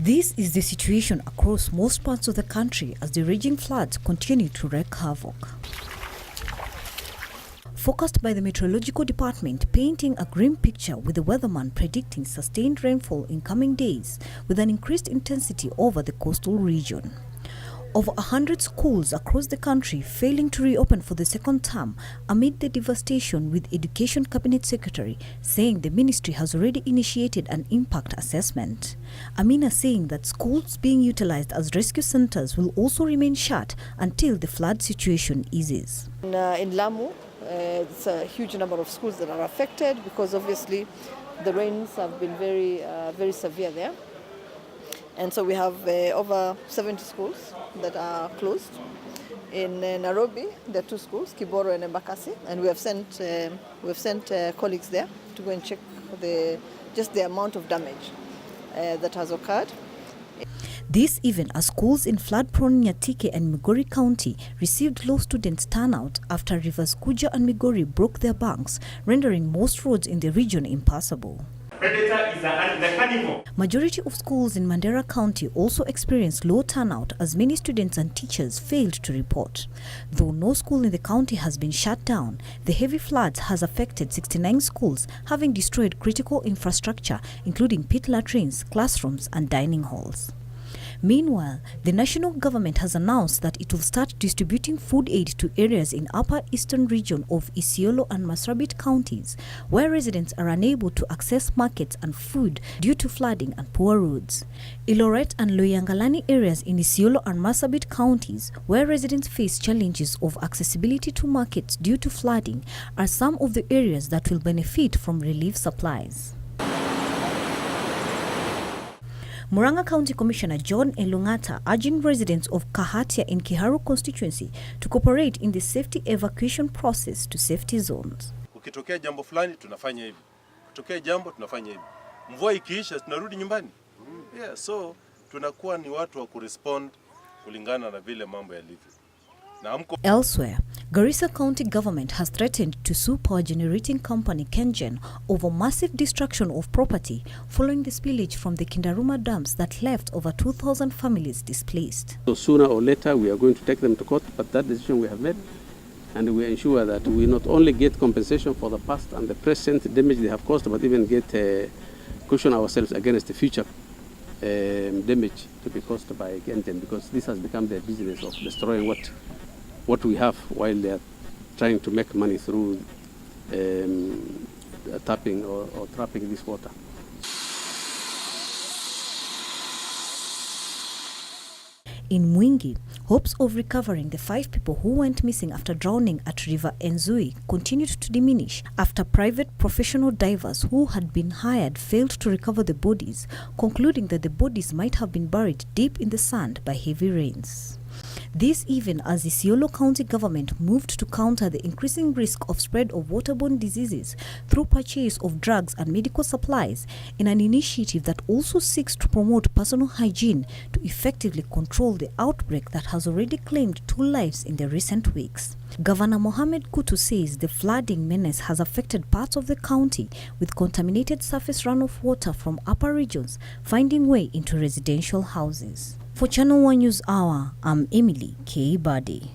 This is the situation across most parts of the country as the raging floods continue to wreak havoc. Forecast by the Meteorological Department painting a grim picture, with the weatherman predicting sustained rainfall in coming days with an increased intensity over the coastal region. Over 100 schools across the country failing to reopen for the second term amid the devastation, with Education Cabinet Secretary saying the ministry has already initiated an impact assessment. Amina saying that schools being utilized as rescue centers will also remain shut until the flood situation eases. In Lamu, it's a huge number of schools that are affected because obviously the rains have been very severe there. And so we have over 70 schools that are closed. In Nairobi, there are 2 schools, Kiboro and Embakasi, and we have sent colleagues there to go and check just the amount of damage that has occurred. This even as schools in flood-prone Nyatike and Migori County received low student turnout after rivers Kuja and Migori broke their banks, rendering most roads in the region impassable. Majority of schools in Mandera County also experienced low turnout as many students and teachers failed to report. Though no school in the county has been shut down, the heavy floods has affected 69 schools, having destroyed critical infrastructure including pit latrines, classrooms and dining halls. Meanwhile, the national government has announced that it will start distributing food aid to areas in upper eastern region of Isiolo and Marsabit counties, where residents are unable to access markets and food due to flooding and poor roads. Iloret and Loyangalani areas in Isiolo and Marsabit counties, where residents face challenges of accessibility to markets due to flooding, are some of the areas that will benefit from relief supplies. Murang'a County Commissioner John Elungata urging residents of Kahatia in Kiharu constituency to cooperate in the safety evacuation process to safety zones. Ukitokea jambo fulani tunafanya hivi. Ukitokea jambo tunafanya hivi. Mvua ikiisha tunarudi nyumbani. Yeah, so tunakuwa ni watu wa kurespond kulingana na vile mambo yalivyo. Elsewhere, Garissa County government has threatened to sue power generating company Kengen over massive destruction of property following the spillage from the Kindaruma dams that left over 2,000 families displaced. So sooner or later we are going to take them to court, but that decision we have made, and we ensure that we not only get compensation for the past and the present damage they have caused, but even get cushion ourselves against the future damage to be caused by Kengen, because this has become their business of destroying what we have while they are trying to make money through tapping or trapping this water. In Mwingi, hopes of recovering the 5 people who went missing after drowning at River Enzui continued to diminish after private professional divers who had been hired failed to recover the bodies, concluding that the bodies might have been buried deep in the sand by heavy rains. This even as the Isiolo County government moved to counter the increasing risk of spread of waterborne diseases through purchase of drugs and medical supplies, in an initiative that also seeks to promote personal hygiene to effectively control the outbreak that has already claimed 2 lives in the recent weeks. Governor Mohammed Kutu says the flooding menace has affected parts of the county, with contaminated surface runoff water from upper regions finding way into residential houses. For Channel 1 News Hour, I'm Emily K. Badi.